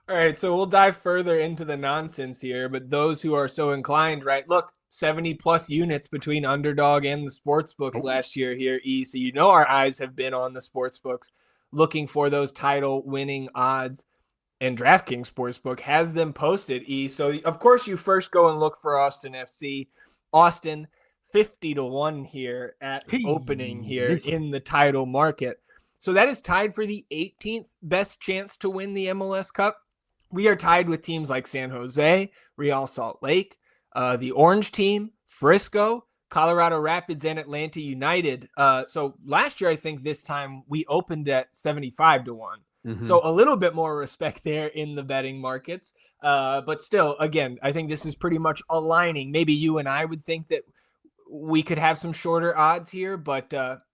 All right, so we'll dive further into the nonsense here, but those who are so inclined, right? Look, 70 plus units between Underdog and the sportsbooks last year here, E. So you know our eyes have been on the sportsbooks looking for those title winning odds, and DraftKings Sportsbook has them posted, E. So of course you first go and look for Austin FC. Austin 50-1 here at opening here in the title market. So that is tied for the 18th best chance to win the MLS Cup. We are tied with teams like San Jose, Real Salt Lake, the Orange team, Frisco, Colorado Rapids, and Atlanta United. So last year, I think this time we opened at 75-1. Mm-hmm. So a little bit more respect there in the betting markets. But still, again, I think this is pretty much aligning. Maybe you and I would think that we could have some shorter odds here, but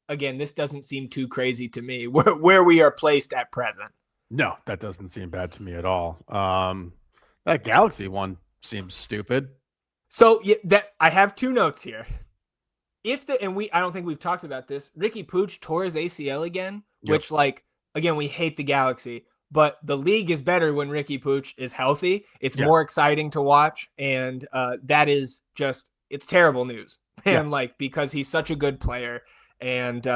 again, this doesn't seem too crazy to me where we are placed at present. No, that doesn't seem bad to me at all. That Galaxy one seems stupid. So I have two notes here. I don't think we've talked about this. Ricky Puig tore his ACL again, which again, we hate the Galaxy, but the league is better when Ricky Puig is healthy. It's more exciting to watch. And that is it's terrible news. And because he's such a good player. And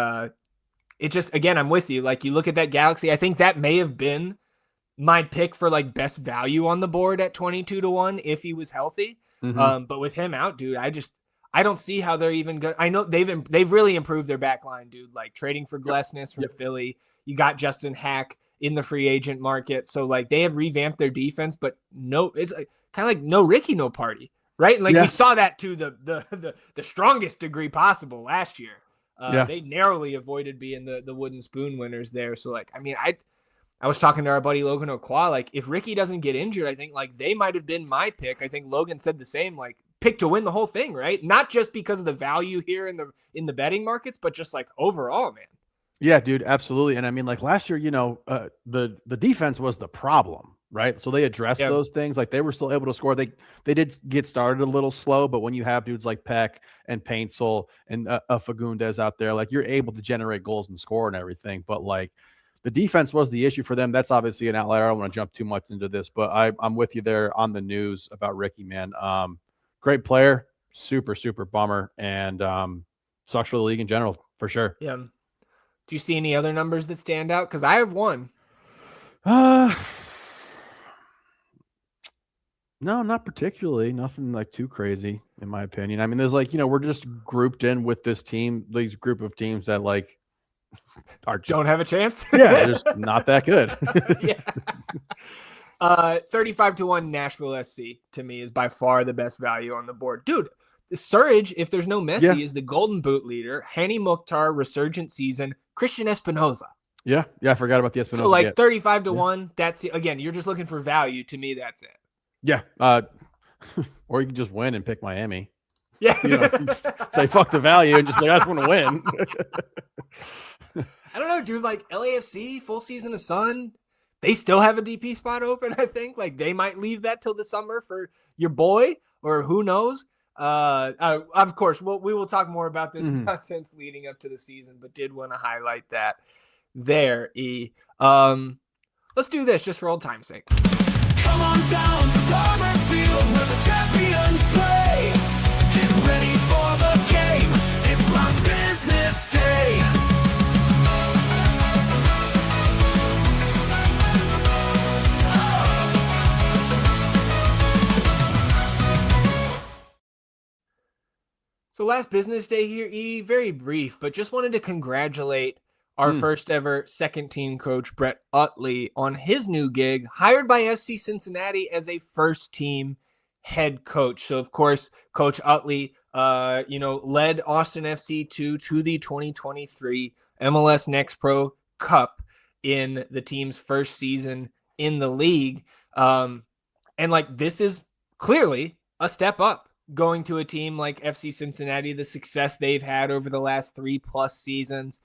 again, I'm with you. Like you look at that Galaxy, I think that may have been my pick for like best value on the board at 22-1 if he was healthy. Mm-hmm. But with him out, dude, I don't see how they're even good. I know they've really improved their back line, dude, like trading for Glesnes from Philly. You got Justin Hack in the free agent market. So like they have revamped their defense, but it's kind of like no Ricky, no party. Right. And we saw that to the strongest degree possible last year. They narrowly avoided being the wooden spoon winners there. So I was talking to our buddy Logan Okwah. If Ricky doesn't get injured, I think they might have been my pick. I think Logan said the same, pick to win the whole thing, right? Not just because of the value here in the betting markets, but just overall, man. Yeah, dude, absolutely. And last year, the defense was the problem, right? So they addressed those things. They were still able to score. They did get started a little slow, but when you have dudes like Peck and Paintsel and Fagundes out there, you're able to generate goals and score and everything. But the defense was the issue for them. That's obviously an outlier. I don't want to jump too much into this, but I'm with you there on the news about Ricky, man. Great player, super, super bummer, and sucks for the league in general, for sure. Yeah. Do you see any other numbers that stand out? Because I have one. No, not particularly. Nothing too crazy, in my opinion. There's we're just grouped in with this team, these group of teams that don't have a chance. Yeah, they're just not that good. 35-1 Nashville SC to me is by far the best value on the board, dude. The Surge, if there's no Messi, is the Golden Boot leader. Hani Mukhtar, resurgent season. Christian Espinoza. Yeah, I forgot about the Espinoza. So 35-1. That's again, you're just looking for value. To me, that's it. Yeah, or you can just win and pick Miami. Yeah, say fuck the value and just I just want to win. I don't know, dude. LAFC, full season of sun. They still have a DP spot open. I think they might leave that till the summer for your boy, or who knows. Of course, we will talk more about this nonsense leading up to the season, but did want to highlight that there. let's do this just for old time's sake. Come on down to Farmer Field where the champions play. Get ready for the game. It's Lost Business Day. So last business day here, E, very brief, but just wanted to congratulate our first ever second team coach, Brett Utley, on his new gig, hired by FC Cincinnati as a first team head coach. So of course, Coach Utley, led Austin FC to the 2023 MLS Next Pro Cup in the team's first season in the league. This is clearly a step up. Going to a team like FC Cincinnati, the success they've had over the last 3+ seasons,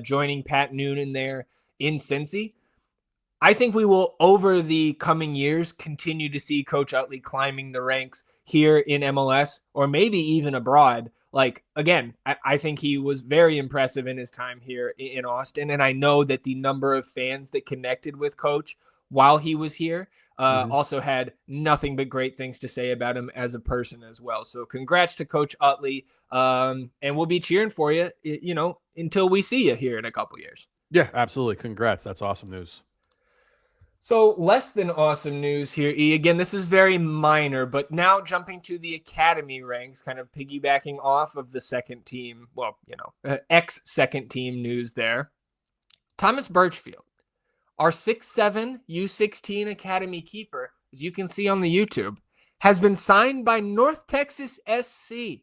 joining Pat Noonan there in Cincy. I think we will, over the coming years, continue to see Coach Utley climbing the ranks here in MLS or maybe even abroad. I think he was very impressive in his time here in Austin. And I know that the number of fans that connected with Coach while he was here also had nothing but great things to say about him as a person as well. So congrats to Coach Utley. And we'll be cheering for you, until we see you here in a couple years. Yeah, absolutely. Congrats. That's awesome news. So less than awesome news here, E. Again, this is very minor, but now jumping to the academy ranks, kind of piggybacking off of the second team, ex-second team news there. Thomas Birchfield, our 6'7" U16 Academy keeper, as you can see on the YouTube, has been signed by North Texas SC,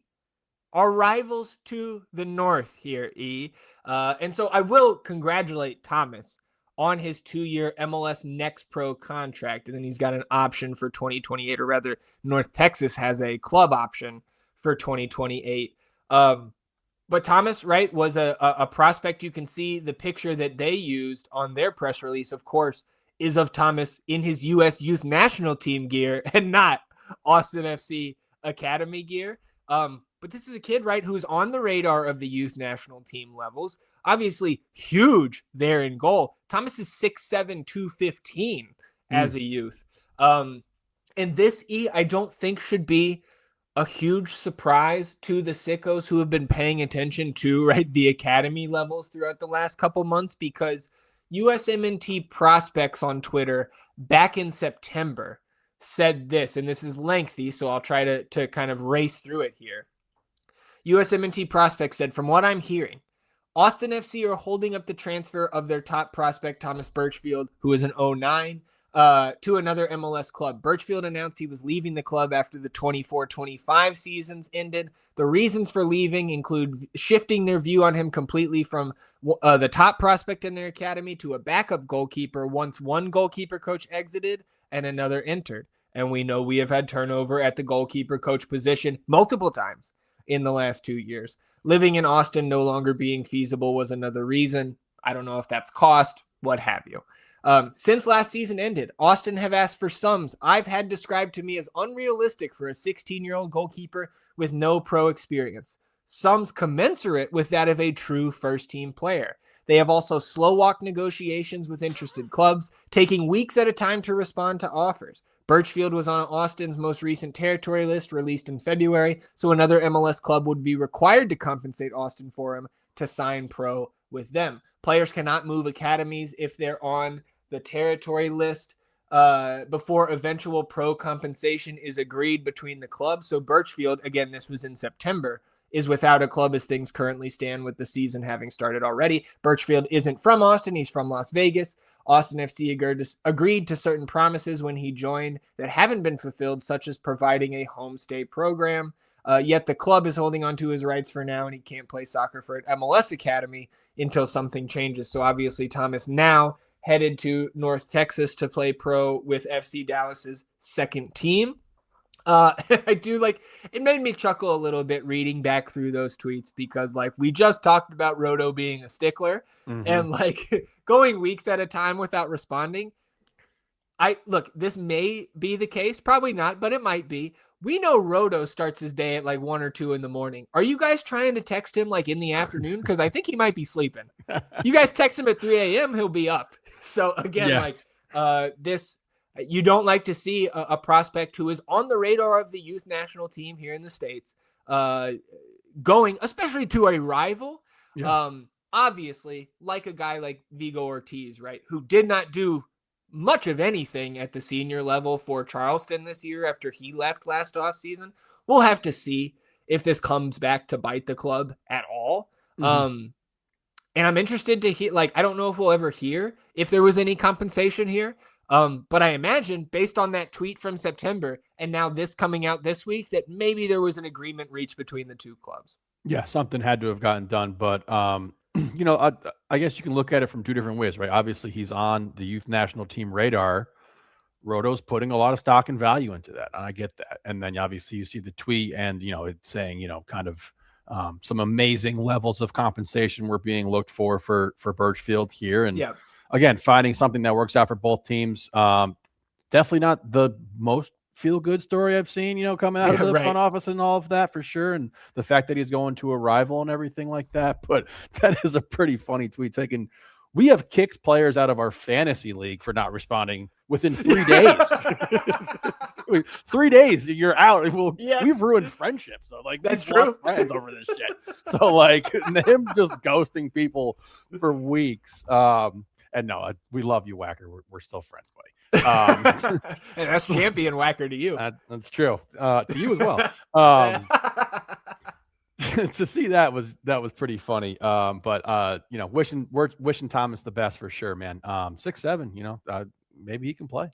our rivals to the north here, E. And so I will congratulate Thomas on his 2-year MLS Next Pro contract, and then he's got an option for 2028, or rather, North Texas has a club option for 2028. But Thomas, right, was a prospect. You can see the picture that they used on their press release, of course, is of Thomas in his U.S. Youth National Team gear and not Austin FC Academy gear. But this is a kid, right, who's on the radar of the youth national team levels. Obviously huge there in goal. Thomas is 6'7", 215 as a youth. And this, E, I don't think should be a huge surprise to the sickos who have been paying attention to, right, the academy levels throughout the last couple months, because USMNT prospects on Twitter back in September said this, and this is lengthy, so I'll try to kind of race through it here. USMNT prospects said, from what I'm hearing, Austin FC are holding up the transfer of their top prospect, Thomas Birchfield, who is an 09, to another MLS club. Birchfield announced he was leaving the club after the 24-25 seasons ended. The reasons for leaving include shifting their view on him completely from the top prospect in their academy to a backup goalkeeper once one goalkeeper coach exited and another entered. And we know we have had turnover at the goalkeeper coach position multiple times in the last 2 years. Living in Austin no longer being feasible was another reason. I don't know if that's cost, what have you. Since last season ended, Austin have asked for sums I've had described to me as unrealistic for a 16-year-old goalkeeper with no pro experience. Sums commensurate with that of a true first-team player. They have also slow-walked negotiations with interested clubs, taking weeks at a time to respond to offers. Birchfield was on Austin's most recent territory list released in February, so another MLS club would be required to compensate Austin for him to sign pro with them. Players cannot move academies if they're on the territory list before eventual pro compensation is agreed between the clubs. So Birchfield, again, this was in September, is without a club as things currently stand with the season having started already. Birchfield isn't from Austin. He's from Las Vegas. Austin FC agreed to certain promises when he joined that haven't been fulfilled, such as providing a homestay program. Yet the club is holding on to his rights for now, and he can't play soccer for an MLS academy until something changes. So obviously Thomas now headed to North Texas to play pro with FC Dallas's second team. It made me chuckle a little bit reading back through those tweets because we just talked about Roto being a stickler and going weeks at a time without responding. This may be the case, probably not, but it might be. We know Roto starts his day at 1 or 2 in the morning. Are you guys trying to text him in the afternoon? Because I think he might be sleeping. You guys text him at 3 a.m., he'll be up. So again, You don't like to see a prospect who is on the radar of the youth national team here in the States going, especially to a rival. Yeah. Obviously, like a guy like Vigo Ortiz, right, who did not do much of anything at the senior level for Charleston this year after he left last offseason. We'll have to see if this comes back to bite the club at all. And I'm interested to hear, I don't know if we'll ever hear if there was any compensation here. But I imagine based on that tweet from September and now this coming out this week that maybe there was an agreement reached between the two clubs. Yeah, something had to have gotten done, but I guess you can look at it from two different ways, right? Obviously, he's on the youth national team radar. Roto's putting a lot of stock and value into that, and I get that. And then obviously you see the tweet, and it's saying kind of some amazing levels of compensation were being looked for Birchfield here, and again, finding something that works out for both teams. Definitely not the most feel-good story I've seen, coming out of the front office and all of that for sure. And the fact that he's going to a rival and everything like that. But that is a pretty funny tweet taken. We have kicked players out of our fantasy league for not responding within 3 days. 3 days, you're out. We've ruined friendships. So that's true. Friends over this shit. So him just ghosting people for weeks. And no, we love you, Whacker. We're still friends, buddy. And that's champion Whacker to you. That's true. To you as well. To see that was pretty funny. But we're wishing Thomas the best for sure, man. 6'7", maybe he can play.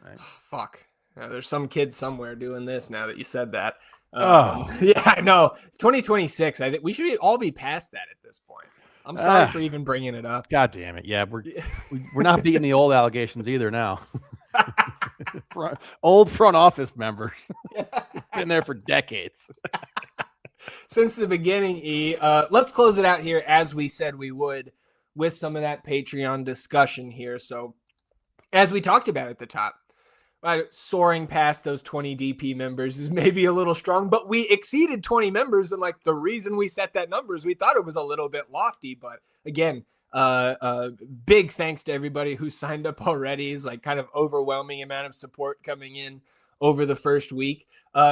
Right? Fuck. There's some kid somewhere doing this now that you said that. Yeah, I know. 2026. I think we should all be past that at this point. I'm sorry for even bringing it up. God damn it. Yeah, we're not beating the old allegations either now. Old front office members. Been there for decades. Since the beginning, E. Let's close it out here as we said we would with some of that Patreon discussion here. So as we talked about at the top, soaring past those 20 DP members is maybe a little strong, but we exceeded 20 members. And the reason we set that number is we thought it was a little bit lofty, but again, big thanks to everybody who signed up already. Is kind of overwhelming amount of support coming in over the first week.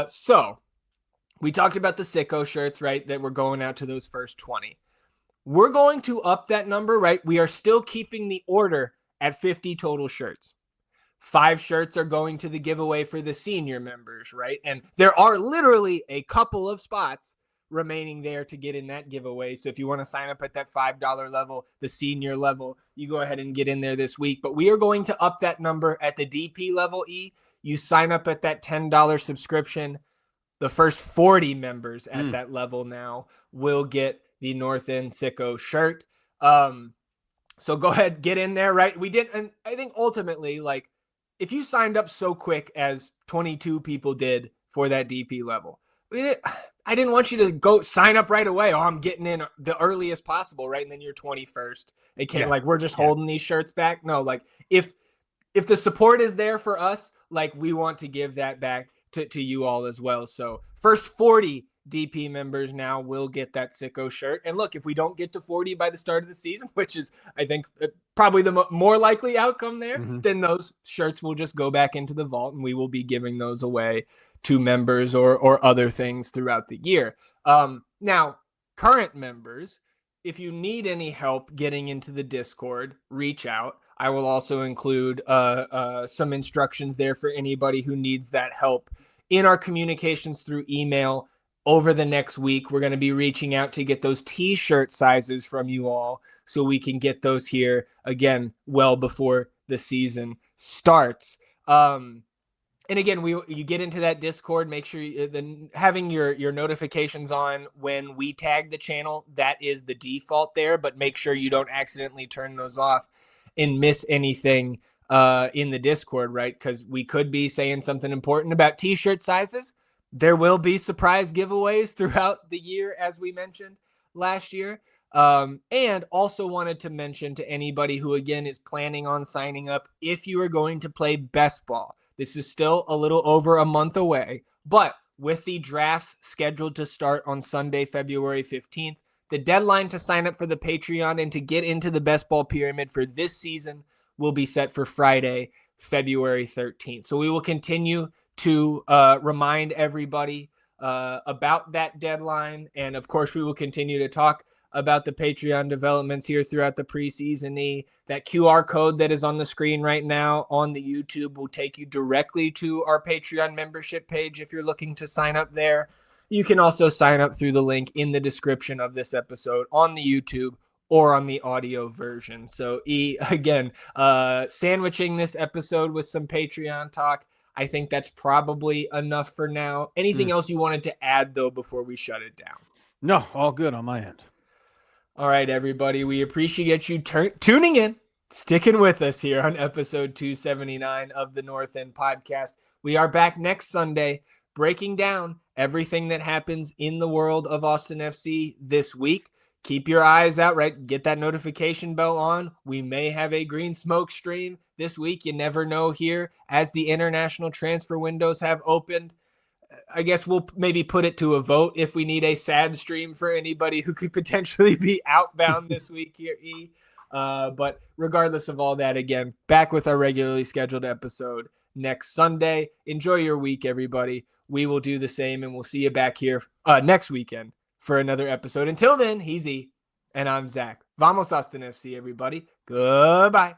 So we talked about the sicko shirts, right? That we're going out to those first 20. We're going to up that number, right? We are still keeping the order at 50 total shirts. 5 shirts are going to the giveaway for the senior members, right? And there are literally a couple of spots remaining there to get in that giveaway. So if you want to sign up at that $5 level, the senior level, you go ahead and get in there this week. But we are going to up that number at the DP level, E. You sign up at that $10 subscription. The first 40 members at that level now will get the North End Sicko shirt. So go ahead, get in there, right? We did, and I think ultimately, if you signed up so quick as 22 people did for that DP level, I didn't want you to go sign up right away. Oh, I'm getting in the earliest possible, right? And then you're 21st. It can't we're just holding these shirts back. No, if the support is there for us, we want to give that back to you all as well. So first 40 DP members now will get that Sicko shirt. And look, if we don't get to 40 by the start of the season, which is, I think, probably the more likely outcome there, then those shirts will just go back into the vault and we will be giving those away to members or other things throughout the year. Now, current members, if you need any help getting into the Discord, reach out. I will also include some instructions there for anybody who needs that help in our communications through email. Over the next week, we're going to be reaching out to get those t-shirt sizes from you all so we can get those here again well before the season starts. And again, you get into that Discord, make sure having your notifications on when we tag the channel, that is the default there, but make sure you don't accidentally turn those off and miss anything in the Discord, right? Because we could be saying something important about t-shirt sizes. There will be surprise giveaways throughout the year, as we mentioned last year. And also wanted to mention to anybody who, again, is planning on signing up, if you are going to play best ball, this is still a little over a month away, but with the drafts scheduled to start on Sunday, February 15th, the deadline to sign up for the Patreon and to get into the best ball pyramid for this season will be set for Friday, February 13th. So we will continue to remind everybody about that deadline. And of course, we will continue to talk about the Patreon developments here throughout the preseason. That QR code that is on the screen right now on the YouTube will take you directly to our Patreon membership page if you're looking to sign up there. You can also sign up through the link in the description of this episode on the YouTube or on the audio version. So again, sandwiching this episode with some Patreon talk. I think that's probably enough for now. Anything else you wanted to add, though, before we shut it down? No, all good on my end. All right, everybody. We appreciate you tuning in, sticking with us here on episode 279 of the North End Podcast. We are back next Sunday, breaking down everything that happens in the world of Austin FC this week. Keep your eyes out, right? Get that notification bell on. We may have a green smoke stream this week. You never know here as the international transfer windows have opened. I guess we'll maybe put it to a vote if we need a sad stream for anybody who could potentially be outbound this week here, But regardless of all that, again, back with our regularly scheduled episode next Sunday. Enjoy your week, everybody. We will do the same, and we'll see you back here next weekend for another episode. Until then, he's E, and I'm Zach. Vamos Austin FC, everybody. Goodbye.